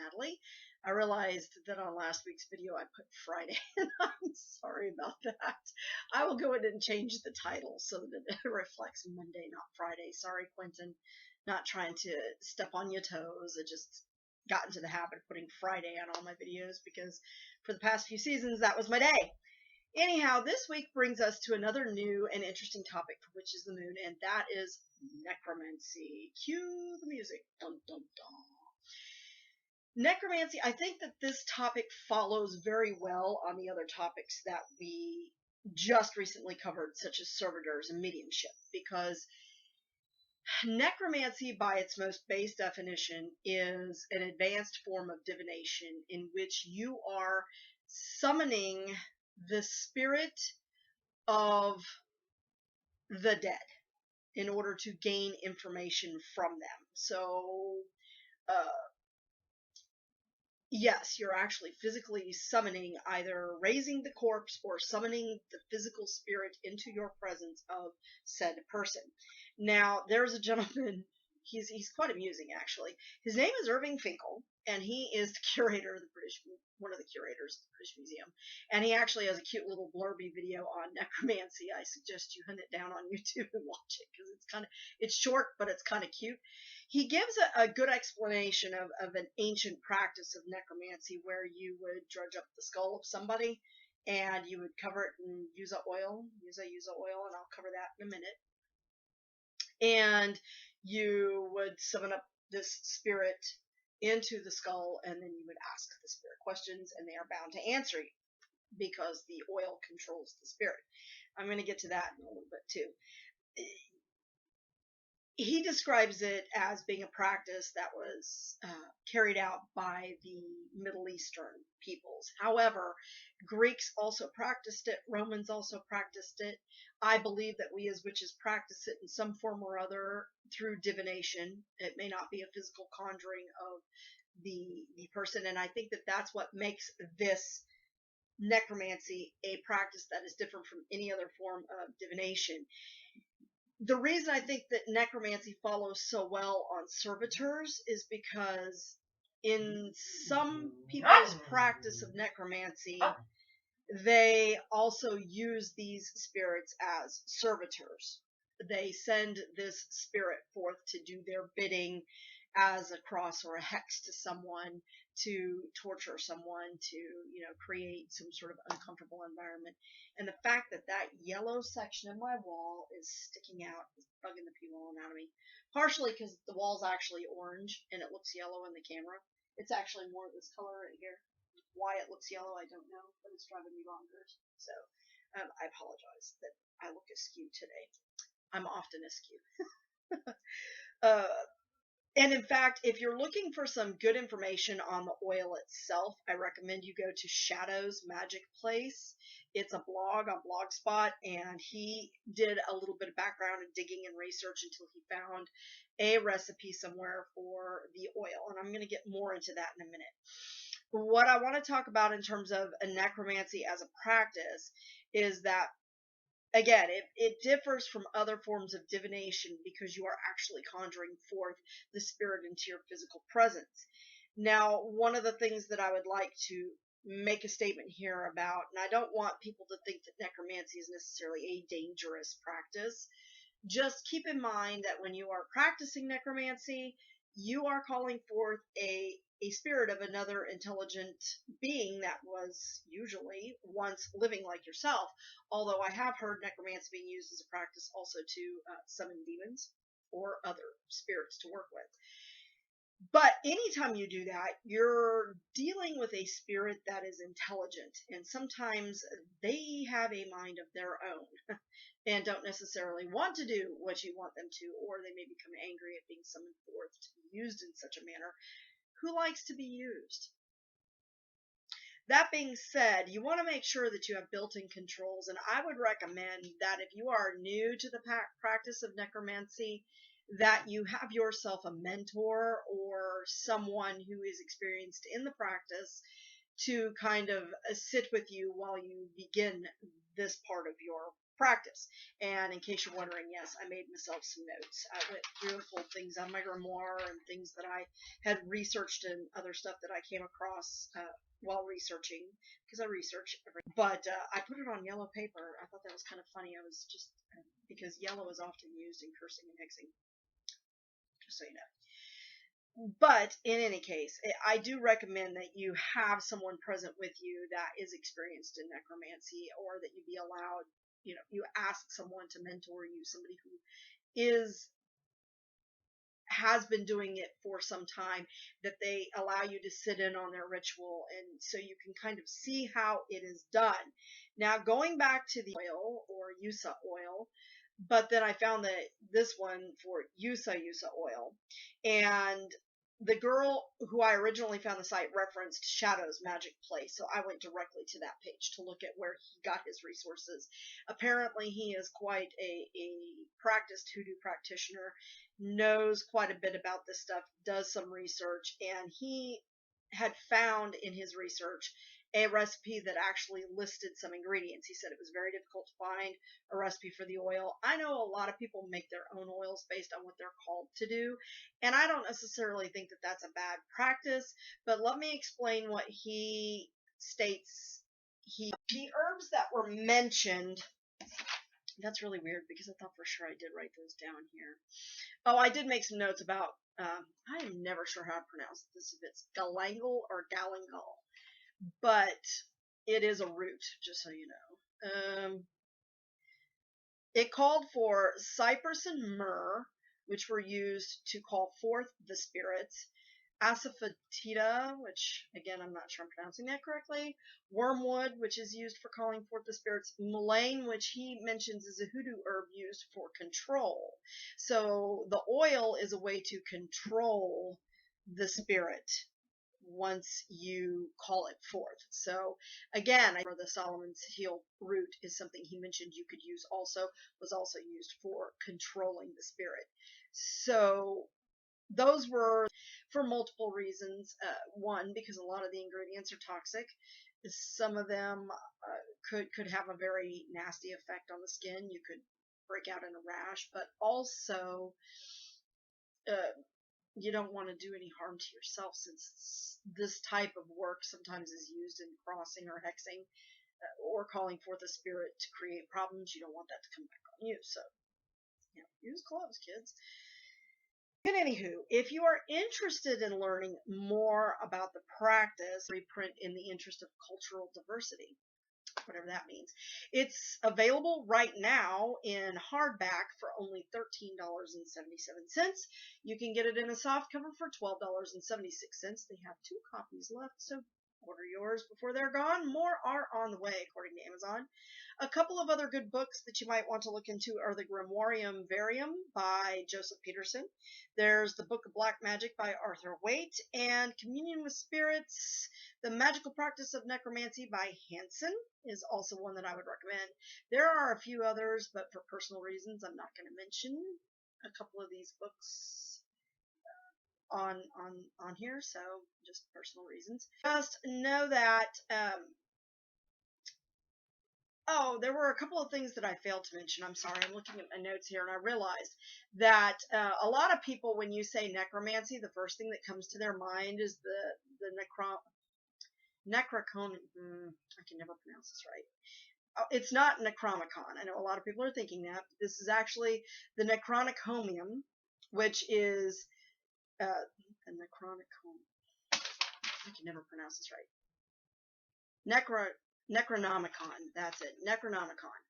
Natalie. I realized that on last week's video I put Friday, and I'm sorry about that. I will go ahead and change the title so that it reflects Monday, not Friday. Sorry, Quentin, not trying to step on your toes. I just got into the habit of putting Friday on all my videos because for the past few seasons that was my day. Anyhow, this week brings us to another new and interesting topic for Witches the Moon, and that is necromancy. Cue the music. Dun, dun, dun. Necromancy, I think that this topic follows very well on the other topics that we just recently covered, such as servitors and mediumship, because necromancy, by its most base definition, is an advanced form of divination in which you are summoning the spirit of the dead in order to gain information from them. So, yes, you're actually physically summoning, either raising the corpse or summoning the physical spirit into your presence of said person. Now, there's a gentleman, he's quite amusing actually. His name is Irving Finkel, and he is the curator of the one of the curators of the British Museum. And he actually has a cute little blurby video on necromancy. I suggest you hunt it down on YouTube and watch it because it's short, but it's kind of cute. He gives a good explanation of an ancient practice of necromancy where you would dredge up the skull of somebody and you would cover it in use oil, and I'll cover that in a minute. And you would summon up this spirit into the skull, and then you would ask the spirit questions, and they are bound to answer you because the oil controls the spirit. I'm going to get to that in a little bit too. He describes it as being a practice that was carried out by the Middle Eastern peoples. However, Greeks also practiced it. Romans also practiced it. I believe that we as witches practice it in some form or other through divination. It may not be a physical conjuring of the person, and I think that that's what makes this necromancy a practice that is different from any other form of divination. The reason I think that necromancy follows so well on servitors is because in some people's practice of necromancy, they also use these spirits as servitors. They send this spirit forth to do their bidding as a cross or a hex to someone, to torture someone, to, create some sort of uncomfortable environment. And the fact that that yellow section of my wall is sticking out is bugging the people out of me. Partially because the wall's actually orange and it looks yellow in the camera. It's actually more of this color right here. Why it looks yellow, I don't know, but it's driving me bonkers. So, I apologize that I look askew today. I'm often askew. And in fact, if you're looking for some good information on the oil itself, I recommend you go to Shadow's Magic Place. It's a blog on Blogspot, and he did a little bit of background and digging and research until he found a recipe somewhere for the oil, and I'm going to get more into that in a minute. What I want to talk about in terms of a necromancy as a practice is that, again, it differs from other forms of divination because you are actually conjuring forth the spirit into your physical presence. Now, one of the things that I would like to make a statement here about, and I don't want people to think that necromancy is necessarily a dangerous practice. Just keep in mind that when you are practicing necromancy, you are calling forth a spirit of another intelligent being that was usually once living like yourself, although I have heard necromancy being used as a practice also to summon demons or other spirits to work with. But anytime you do that, you're dealing with a spirit that is intelligent, and sometimes they have a mind of their own and don't necessarily want to do what you want them to, or they may become angry at being summoned forth to be used in such a manner. Who likes to be used? That being said, you want to make sure that you have built-in controls, and I would recommend that if you are new to the practice of necromancy, that you have yourself a mentor or someone who is experienced in the practice to kind of sit with you while you begin this part of your practice. And in case you're wondering, yes, I made myself some notes. I went through and pulled things out of my grimoire and things that I had researched and other stuff that I came across while researching, because I research everything. But I put it on yellow paper. I thought that was kind of funny. I was just, because yellow is often used in cursing and hexing, just so you know. But in any case, I do recommend that you have someone present with you that is experienced in necromancy, or that you be allowed, you ask someone to mentor you, somebody who has been doing it for some time, that they allow you to sit in on their ritual, and so you can kind of see how it is done. Now, going back to the oil, or Yusa oil, but then I found that this one for Yusa oil, and the girl who I originally found the site referenced Shadow's Magic Place, so I went directly to that page to look at where he got his resources. Apparently he is quite a practiced hoodoo practitioner, knows quite a bit about this stuff, does some research, and he had found in his research a recipe that actually listed some ingredients. He said it was very difficult to find a recipe for the oil. I know a lot of people make their own oils based on what they're called to do, and I don't necessarily think that that's a bad practice, but let me explain what he states. The herbs that were mentioned, that's really weird because I thought for sure I did write those down here. Oh, I did make some notes about, I am never sure how to pronounce this, if it's galangal or galangal, but it is a root, just so you know. It called for cypress and myrrh, which were used to call forth the spirits, asafoetida, which, again, I'm not sure I'm pronouncing that correctly, wormwood, which is used for calling forth the spirits, mullein, which he mentions is a hoodoo herb used for control. So the oil is a way to control the spirit once you call it forth. So again, for the Solomon's Heel root is something he mentioned you could use also, was also used for controlling the spirit. So those were for multiple reasons. One, because a lot of the ingredients are toxic. Some of them could have a very nasty effect on the skin. You could break out in a rash, but also you don't want to do any harm to yourself, since this type of work sometimes is used in crossing or hexing or calling forth a spirit to create problems. You don't want that to come back on you. So, use gloves, kids. But anywho, if you are interested in learning more about the practice, reprint in the interest of cultural diversity, whatever that means. It's available right now in hardback for only $13.77. You can get it in a softcover for $12.76. They have 2 copies left, so order yours before they're gone. More are on the way, according to Amazon. A couple of other good books that you might want to look into are the Grimoire Varium by Joseph Peterson. There's the Book of Black Magic by Arthur Waite, and Communion with Spirits, The Magical Practice of Necromancy by Hansen is also one that I would recommend. There are a few others, but for personal reasons, I'm not going to mention a couple of these books on here, so just personal reasons. Just know that there were a couple of things that I failed to mention. I'm sorry, I'm looking at my notes here, and I realized that a lot of people, when you say necromancy, the first thing that comes to their mind is the Necrocon. I can never pronounce this right. It's not Necronomicon. I know a lot of people are thinking that. But this is actually the Necronocomium, which is a Necronomicon. I can never pronounce this right. Necronomicon. That's it. Necronomicon.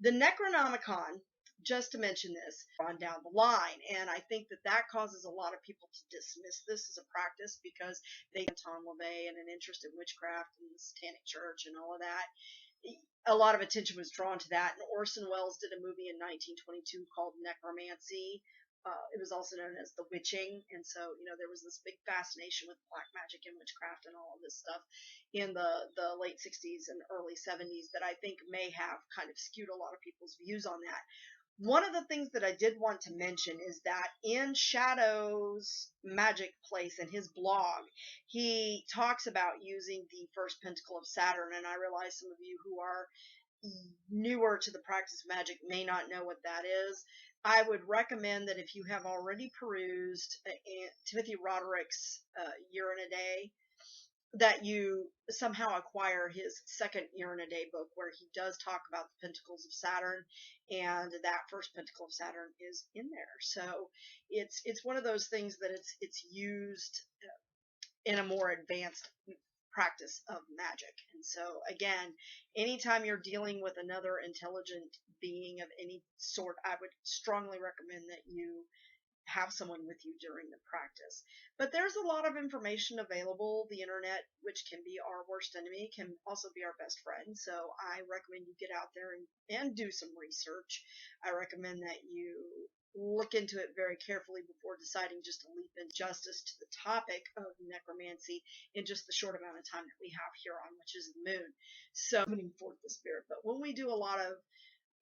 The Necronomicon, just to mention this, on down the line, and I think that causes a lot of people to dismiss this as a practice because they have Tom LaVey and an interest in witchcraft and the Satanic Church and all of that. A lot of attention was drawn to that, and Orson Welles did a movie in 1922 called Necromancy. It was also known as The Witching, and so, there was this big fascination with black magic and witchcraft and all of this stuff in the late 60s and early 70s that I think may have kind of skewed a lot of people's views on that. One of the things that I did want to mention is that in Shadow's Magic Place, in his blog, he talks about using the first pentacle of Saturn, and I realize some of you who are newer to the practice of magic may not know what that is. I would recommend that if you have already perused Timothy Roderick's Year in a Day, that you somehow acquire his second Year in a Day book, where he does talk about the Pentacles of Saturn, and that first Pentacle of Saturn is in there. So it's one of those things that it's used in a more advanced practice of magic. And so again, anytime you're dealing with another intelligent being of any sort, I would strongly recommend that you have someone with you during the practice. But there's a lot of information available. The internet, which can be our worst enemy, can also be our best friend. So I recommend you get out there and do some research. I recommend that you look into it very carefully before deciding just to leap in justice to the topic of necromancy in just the short amount of time that we have here on, which is the moon. So summoning forth the spirit. But when we do a lot of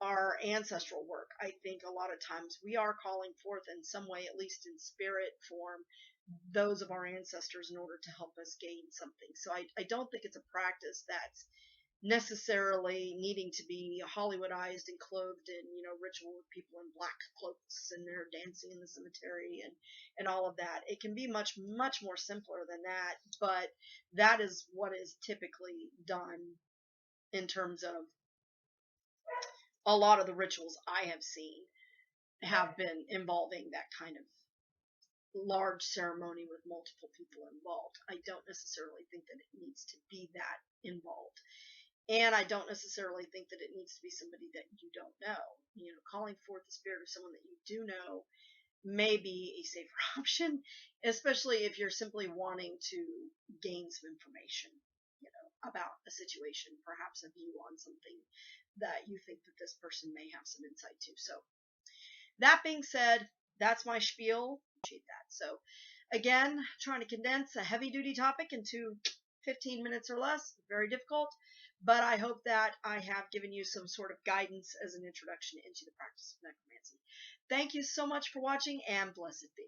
our ancestral work, I think a lot of times we are calling forth in some way, at least in spirit form, those of our ancestors in order to help us gain something. So I don't think it's a practice that's necessarily needing to be Hollywoodized and clothed in, ritual with people in black cloaks and they're dancing in the cemetery and all of that. It can be much, much more simpler than that, but that is what is typically done in terms of a lot of the rituals I have seen have been involving that kind of large ceremony with multiple people involved. I don't necessarily think that it needs to be that involved. And I don't necessarily think that it needs to be somebody that you don't know. Calling forth the spirit of someone that you do know may be a safer option, especially if you're simply wanting to gain some information, about a situation, perhaps a view on something that you think that this person may have some insight to. So that being said, that's my spiel. That. So again, trying to condense a heavy duty topic into 15 minutes or less, very difficult, but I hope that I have given you some sort of guidance as an introduction into the practice of necromancy. Thank you so much for watching, and blessed be.